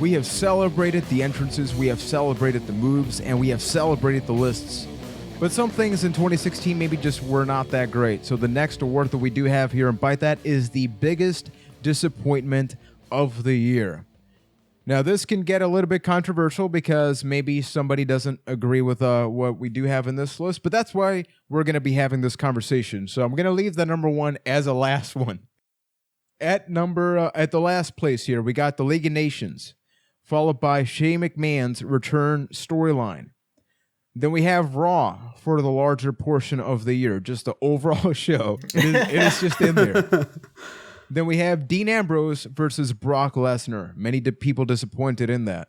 We have celebrated the entrances, we have celebrated the moves, and we have celebrated the lists. But some things in 2016 maybe just were not that great. So the next award that we do have here in Byte That is the biggest disappointment of the year. Now, this can get a little bit controversial because maybe somebody doesn't agree with what we do have in this list, but that's why we're going to be having this conversation. So I'm going to leave the number one as a last one. At the last place here, we got the League of Nations, followed by Shane McMahon's return storyline. Then we have Raw for the larger portion of the year, just the overall show. It is just in there. Then we have Dean Ambrose versus Brock Lesnar. Many people disappointed in that.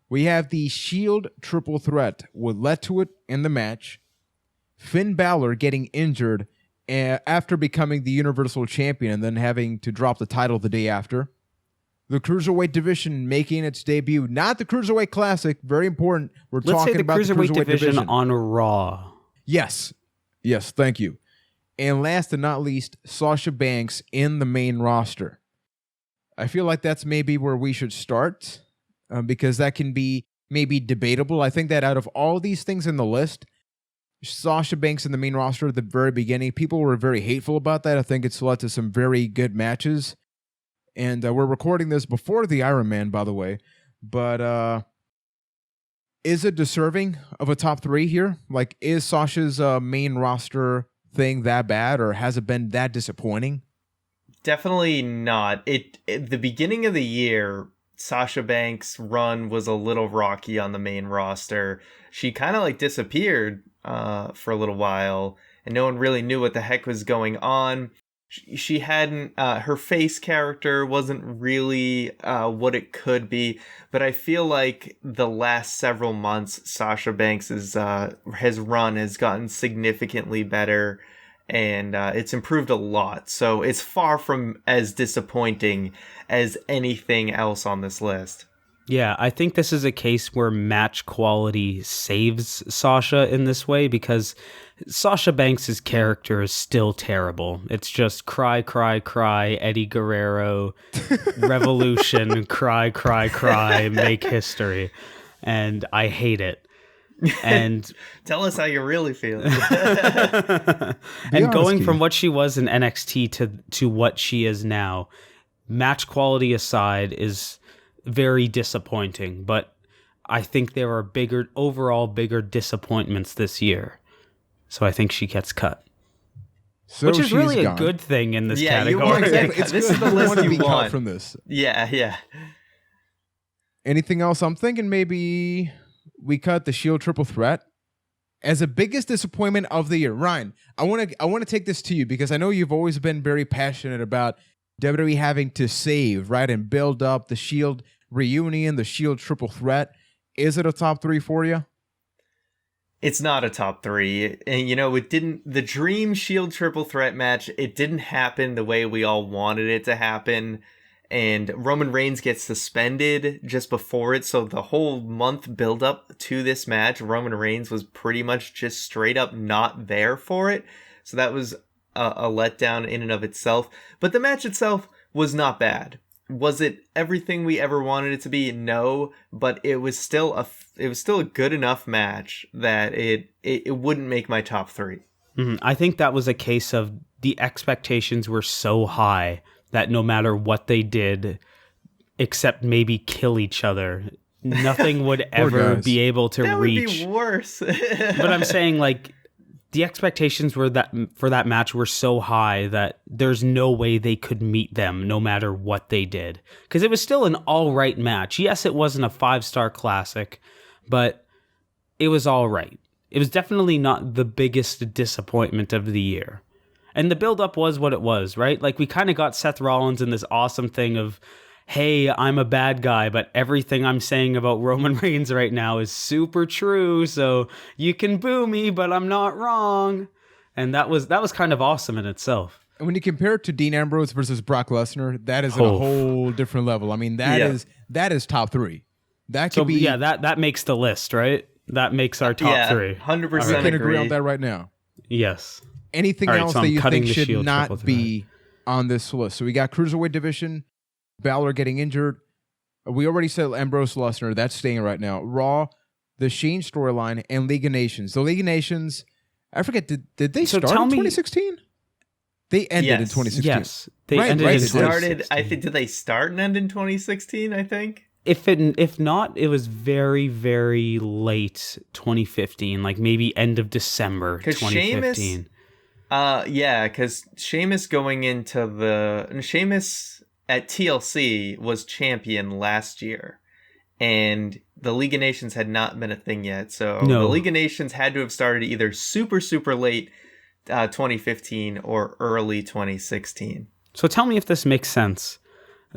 We have the Shield triple threat. What led to it in the match. Finn Balor getting injured after becoming the Universal Champion and then having to drop the title the day after. The Cruiserweight division making its debut. Not the Cruiserweight Classic. Very important. Let's talking about the Cruiserweight division on Raw. Yes, thank you. And last and not least, Sasha Banks in the main roster. I feel like that's maybe where we should start because that can be maybe debatable. I think that out of all these things in the list, Sasha Banks in the main roster at the very beginning, people were very hateful about that. I think it's led to some very good matches. And we're recording this before the Iron Man, by the way. But is it deserving of a top three here? Like, is Sasha's main roster thing that bad, or has it been that disappointing? Definitely not. The beginning of the year, Sasha Banks' run was a little rocky on the main roster. She kind of like disappeared for a little while, and no one really knew what the heck was going on. She hadn't, her face character wasn't really what it could be, but I feel like the last several months, Sasha Banks' his run has gotten significantly better, and it's improved a lot. So it's far from as disappointing as anything else on this list. Yeah, I think this is a case where match quality saves Sasha in this way because Sasha Banks' character is still terrible. It's just cry, cry, cry, Eddie Guerrero, revolution, cry, cry, cry, make history. And I hate it. And tell us how you really feel. And going from what she was in NXT to what she is now, match quality aside, is very disappointing, but I think there are overall bigger disappointments this year. So I think she gets cut. So which is really gone. A good thing in this category. You want this is the list you want from this. Yeah. Anything else? I'm thinking maybe we cut the Shield triple threat as the biggest disappointment of the year. Ryan, I want to take this to you because I know you've always been very passionate about WWE having to save, right, and build up the Shield reunion, the Shield triple threat. Is it a top three for you? It's not a top three. And, it didn't, the dream Shield triple threat match, it didn't happen the way we all wanted it to happen. And Roman Reigns gets suspended just before it. So the whole month build up to this match, Roman Reigns was pretty much just straight up not there for it. So that was a letdown in and of itself. But the match itself was not bad. Was it everything we ever wanted it to be? No, but it was still a good enough match that it wouldn't make my top three. Mm-hmm. I think that was a case of the expectations were so high that no matter what they did, except maybe kill each other, nothing would ever be able to reach. That would be worse. But I'm saying, like, the expectations were that for that match were so high that there's no way they could meet them no matter what they did. Because it was still an all right match. Yes, it wasn't a 5-star classic, but it was all right. It was definitely not the biggest disappointment of the year. And the build-up was what it was, right? Like, we kind of got Seth Rollins in this awesome thing of, hey, I'm a bad guy, but everything I'm saying about Roman Reigns right now is super true, so you can boo me, but I'm not wrong. And that was kind of awesome in itself. And when you compare it to Dean Ambrose versus Brock Lesnar, that is at a whole different level. I mean, that is top three. That could be... Yeah, that makes the list, right? That makes our top three. 100% I can agree on that right now. Yes. Anything else that you think should not be on this list? So we got Cruiserweight division, Balor getting injured, We already said Ambrose Lesnar. That's staying right now. Raw, the Shane storyline, and League of Nations. The League of Nations, I forget, did they start in 2016? They ended in 2016. Yes, they ended in 2016. I think, did they start and end in 2016, I think? If not, it was very, very late 2015, like maybe end of December 2015. Because Sheamus going into Sheamus at TLC was champion last year, and the League of Nations had not been a thing yet. So the League of Nations had to have started either super, super late 2015 or early 2016. So tell me if this makes sense,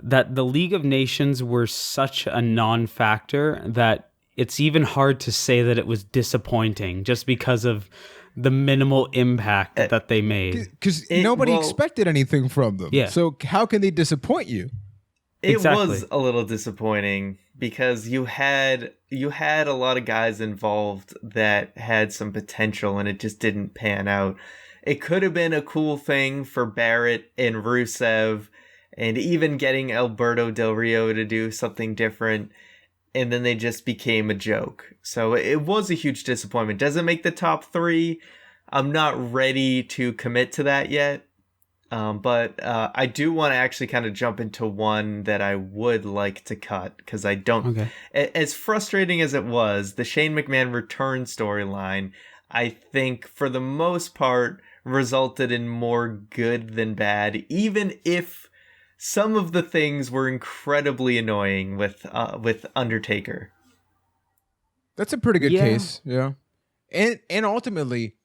that the League of Nations were such a non-factor that it's even hard to say that it was disappointing just because of the minimal impact that they made. Because nobody expected anything from them. Yeah. So how can they disappoint you? It was a little disappointing because you had a lot of guys involved that had some potential and it just didn't pan out. It could have been a cool thing for Barrett and Rusev and even getting Alberto Del Rio to do something different, and then they just became a joke. So it was a huge disappointment. Does it make the top 3? I'm not ready to commit to that yet. But I do want to actually kind of jump into one that I would like to cut because I don't. Okay. As frustrating as it was, the Shane McMahon return storyline, I think for the most part resulted in more good than bad, even if some of the things were incredibly annoying with Undertaker. That's a pretty good case, yeah. And ultimately,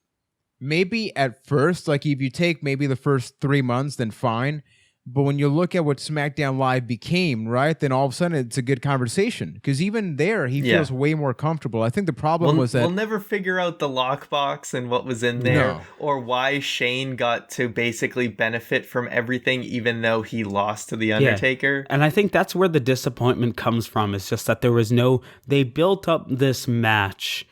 maybe at first, like if you take maybe the first 3 months, then fine. But when you look at what SmackDown Live became, right, then all of a sudden it's a good conversation. Because even there, he feels way more comfortable. I think the problem was that... We'll never figure out the lockbox and what was in there, or why Shane got to basically benefit from everything, even though he lost to The Undertaker. Yeah. And I think that's where the disappointment comes from. It's just that there was they built up this match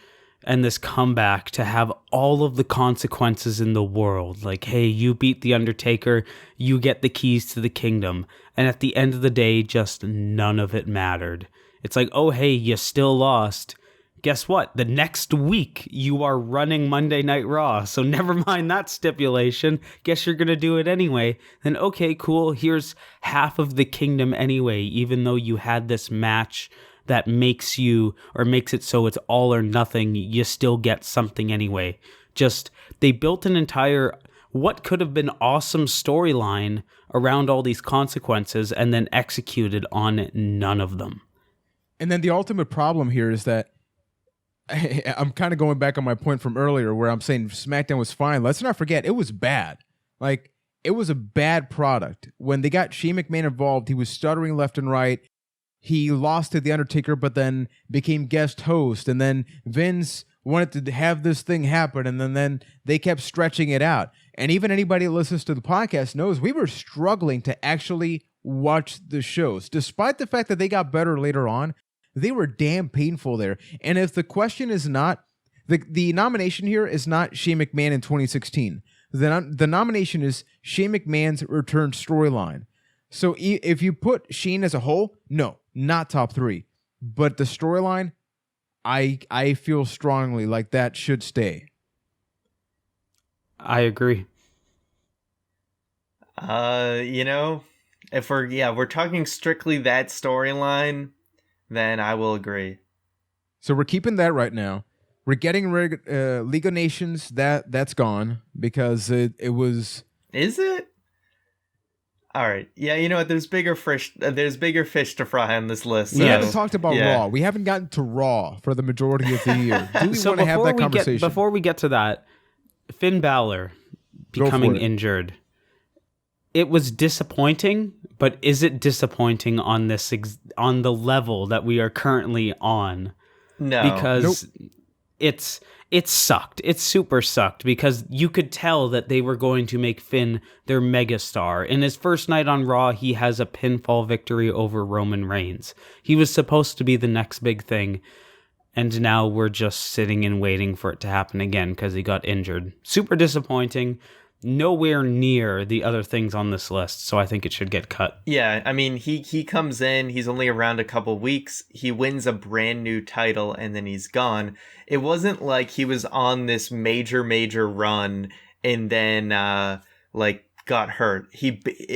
and this comeback to have all of the consequences in the world. Like, hey, you beat The Undertaker, you get the keys to the kingdom. And at the end of the day, just none of it mattered. It's like, oh, hey, you still lost. Guess what? The next week, you are running Monday Night Raw. So never mind that stipulation. Guess you're going to do it anyway. Then, okay, cool. Here's half of the kingdom anyway, even though you had this match that makes it so it's all or nothing, you still get something anyway. Just, they built an entire, what could have been awesome storyline around all these consequences and then executed on none of them. And then the ultimate problem here is that, I'm kind of going back on my point from earlier where I'm saying SmackDown was fine. Let's not forget, it was bad. Like, it was a bad product. When they got Shane McMahon involved, he was stuttering left and right. He lost to The Undertaker, but then became guest host. And then Vince wanted to have this thing happen, and then they kept stretching it out. And even anybody that listens to the podcast knows we were struggling to actually watch the shows. Despite the fact that they got better later on, they were damn painful there. And if the question is not, the nomination here is not Shane McMahon in 2016. The nomination is Shane McMahon's return storyline. So if you put Shane as a whole, no, not top 3. But the storyline, I feel strongly like that should stay. I agree. If we're talking strictly that storyline, then I will agree. So we're keeping that right now. We're getting rid of League of Nations. That's gone because it was... Is it? All right. Yeah, you know what? There's bigger fish to fry on this list. So. We haven't talked about Raw. We haven't gotten to Raw for the majority of the year. Do we want to have that conversation? Before we get to that, Finn Balor becoming injured. It was disappointing, but is it disappointing on on the level that we are currently on? No. Because it sucked. It super sucked because you could tell that they were going to make Finn their megastar. In his first night on Raw, he has a pinfall victory over Roman Reigns. He was supposed to be the next big thing, and now we're just sitting and waiting for it to happen again because he got injured. Super disappointing. nowhere near the other things on this list, so I think it should get cut. Yeah, I mean, he comes in, he's only around a couple weeks, he wins a brand new title, and then he's gone. It wasn't like he was on this major run and then, got hurt.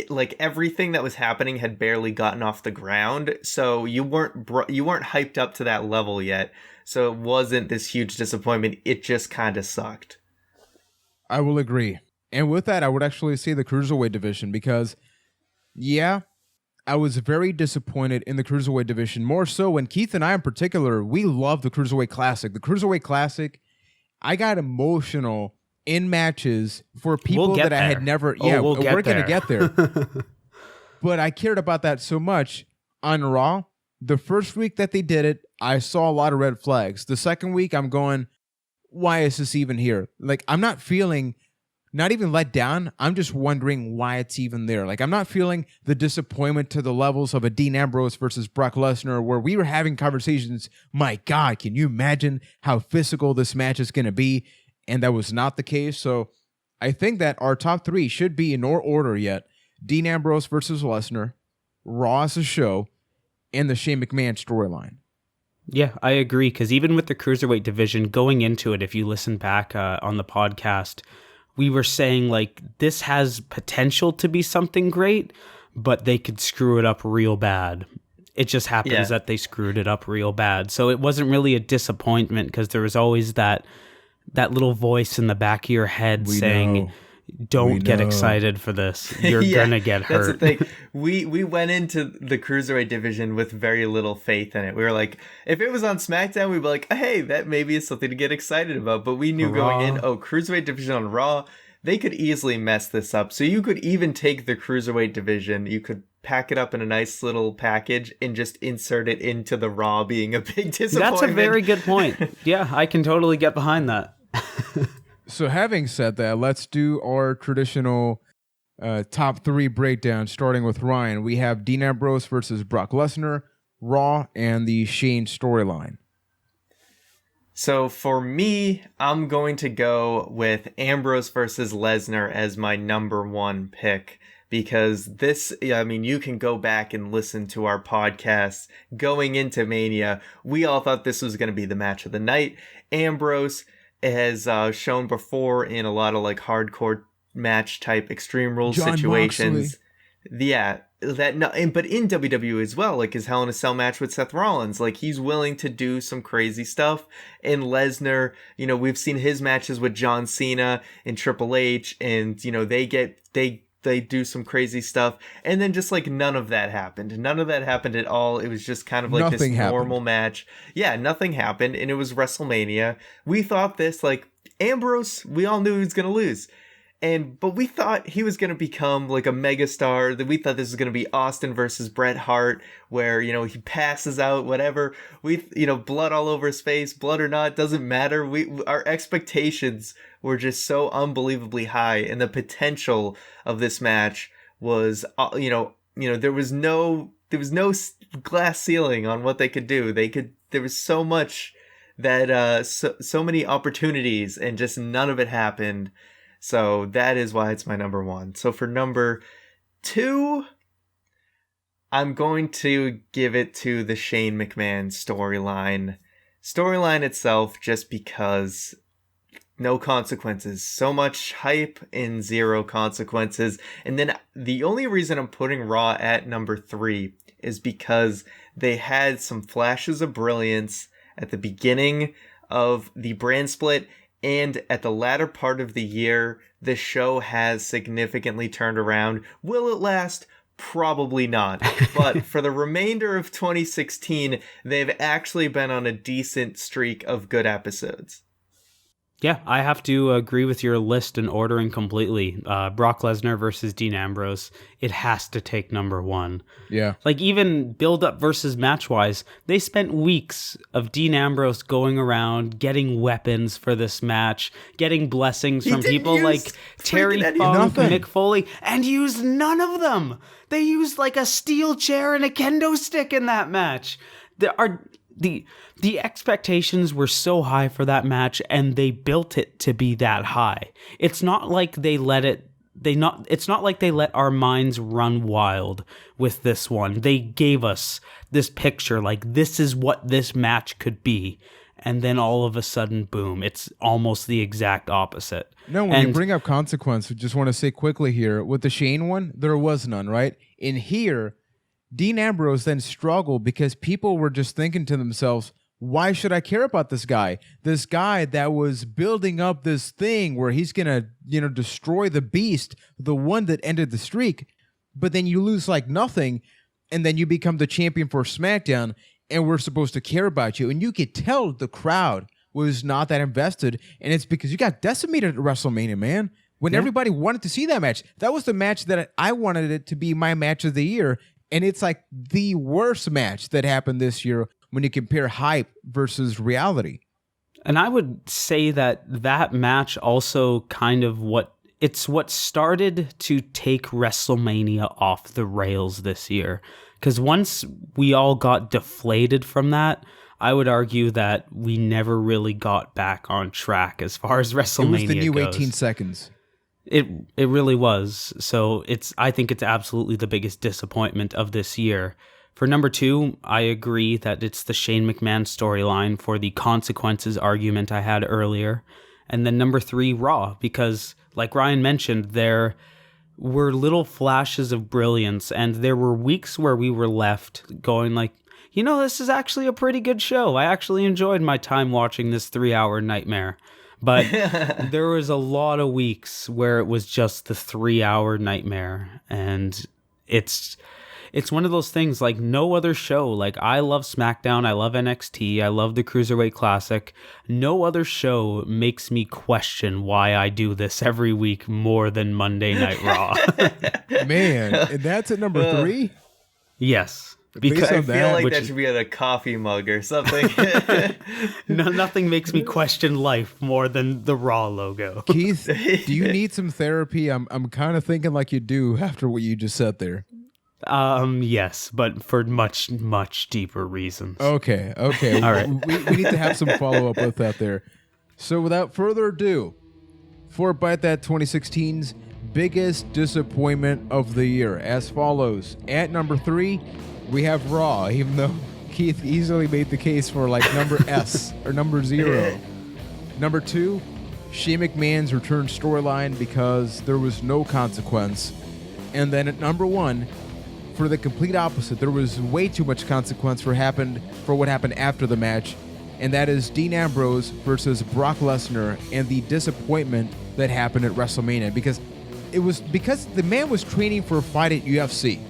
Like, everything that was happening had barely gotten off the ground, so you weren't hyped up to that level yet, so it wasn't this huge disappointment, it just kind of sucked. I will agree. And with that, I would actually say the Cruiserweight division because, yeah, I was very disappointed in the Cruiserweight division. More so when Keith and I in particular, we love the Cruiserweight Classic. The Cruiserweight Classic, I got emotional in matches for people that I had never... we're going to get there. But I cared about that so much. On Raw, the first week that they did it, I saw a lot of red flags. The second week, I'm going, why is this even here? Like, I'm not feeling... not even let down. I'm just wondering why it's even there. Like, I'm not feeling the disappointment to the levels of a Dean Ambrose versus Brock Lesnar, where we were having conversations. My God, can you imagine how physical this match is going to be? And that was not the case. So I think that our top three should be in no order yet. Dean Ambrose versus Lesnar, Raw as a show, and the Shane McMahon storyline. Yeah, I agree. Because even with the Cruiserweight division, going into it, if you listen back on the podcast, we were saying, like, this has potential to be something great, but they could screw it up real bad. It just happens that they screwed it up real bad. So it wasn't really a disappointment because there was always that little voice in the back of your head saying, don't get excited for this. You're going to get hurt. That's the thing. We went into the Cruiserweight division with very little faith in it. We were like, if it was on SmackDown, we'd be like, hey, that maybe is something to get excited about. But we knew going in, Cruiserweight division on Raw, they could easily mess this up. So you could even take the Cruiserweight division, you could pack it up in a nice little package and just insert it into the Raw being a big disappointment. That's a very good point. Yeah, I can totally get behind that. So having said that, let's do our traditional top three breakdown, starting with Ryan. We have Dean Ambrose versus Brock Lesnar, Raw, and the Shane storyline. So for me, I'm going to go with Ambrose versus Lesnar as my number one pick. Because this, I mean, you can go back and listen to our podcast going into Mania. We all thought this was going to be the match of the night. Ambrose has shown before in a lot of like hardcore match type Extreme Rules situations. Moxley. Yeah, but in WWE as well, like his Hell in a Cell match with Seth Rollins, like he's willing to do some crazy stuff. And Lesnar, you know, we've seen his matches with John Cena and Triple H, and you know they do some crazy stuff, and then just like none of that happened at all. It was just kind of like this normal match. Yeah, nothing happened, and it was WrestleMania. We thought this, like, Ambrose, we all knew he was gonna lose, but we thought he was gonna become like a megastar. That we thought this was gonna be Austin versus Bret Hart, where, you know, he passes out, whatever. Blood all over his face, blood or not, doesn't matter. Our expectations were just so unbelievably high, and the potential of this match was, there was no glass ceiling on what they could do. There was so much that, so many opportunities, and just none of it happened. So that is why it's my number one. So for number two, I'm going to give it to the Shane McMahon storyline. Storyline itself, just because no consequences. So much hype and zero consequences. And then the only reason I'm putting Raw at number three is because they had some flashes of brilliance at the beginning of the brand split, and at the latter part of the year, the show has significantly turned around. Will it last? Probably not. But for the remainder of 2016, they've actually been on a decent streak of good episodes. Yeah, I have to agree with your list and ordering completely. Brock Lesnar versus Dean Ambrose, it has to take number one. Yeah. Like, even build-up versus match-wise, they spent weeks of Dean Ambrose going around, getting weapons for this match, getting blessings from people like Terry Funk, Mick Foley, and used none of them. They used like a steel chair and a kendo stick in that match. the expectations were so high for that match, and they built it to be that high. It's not like they let our minds run wild with this one. They gave us this picture, like, this is what this match could be. And then all of a sudden, boom, it's almost the exact opposite. No, when you bring up consequence, I just want to say quickly here, with the Shane one, there was none, right? In here, Dean Ambrose then struggled because people were just thinking to themselves, why should I care about this guy? This guy that was building up this thing where he's going to, destroy the beast, the one that ended the streak, but then you lose like nothing, and then you become the champion for SmackDown, and we're supposed to care about you. And you could tell the crowd was not that invested, and it's because you got decimated at WrestleMania, man. When everybody wanted to see that match, that was the match that I wanted it to be my match of the year, and it's like the worst match that happened this year when you compare hype versus reality. And I would say that match also kind of what started to take WrestleMania off the rails this year. Because once we all got deflated from that, I would argue that we never really got back on track as far as WrestleMania goes. It was the new 18 seconds. It really was. So I think it's absolutely the biggest disappointment of this year. For number 2, I agree that it's the Shane McMahon storyline for the consequences argument I had earlier. And then number 3, Raw, because like Ryan mentioned, there were little flashes of brilliance, and there were weeks where we were left going like, this is actually a pretty good show. I actually enjoyed my time watching this 3-hour nightmare. But there was a lot of weeks where it was just the 3-hour nightmare, and it's one of those things like no other show. Like, I love SmackDown, I love NXT, I love the Cruiserweight Classic. No other show makes me question why I do this every week more than Monday Night Raw. Man, and that's at number 3? Yes. Because I feel like that should be on a coffee mug or something. No, nothing makes me question life more than the Raw logo. Keith, do you need some therapy? I'm kind of thinking like you do after what you just said there. Yes, but for much, much deeper reasons. Okay. All right. We need to have some follow-up with that there. So without further ado, for Byte That 2016's biggest disappointment of the year, as follows. At number 3, we have Raw, even though Keith easily made the case for like number S or number 0. Number 2, Shane McMahon's return storyline because there was no consequence. And then at number 1, for the complete opposite, there was way too much consequence for what happened after the match, and that is Dean Ambrose versus Brock Lesnar and the disappointment that happened at WrestleMania, because the man was training for a fight at UFC.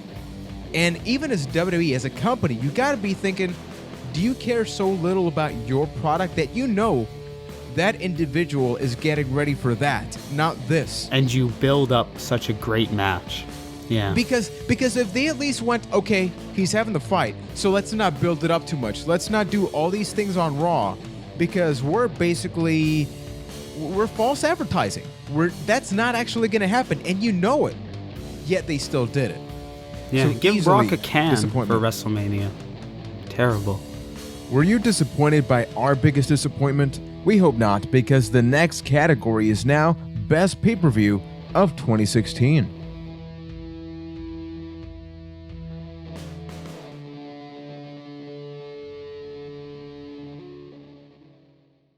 And even as WWE, as a company, you got to be thinking, do you care so little about your product that that individual is getting ready for that, not this? And you build up such a great match. Yeah. Because if they at least went, okay, he's having the fight, so let's not build it up too much. Let's not do all these things on Raw, because we're false advertising. That's not actually going to happen, and you know it. Yet they still did it. Yeah, so give Brock a can for WrestleMania. Terrible. Were you disappointed by our biggest disappointment? We hope not, because the next category is now Best Pay-Per-View of 2016.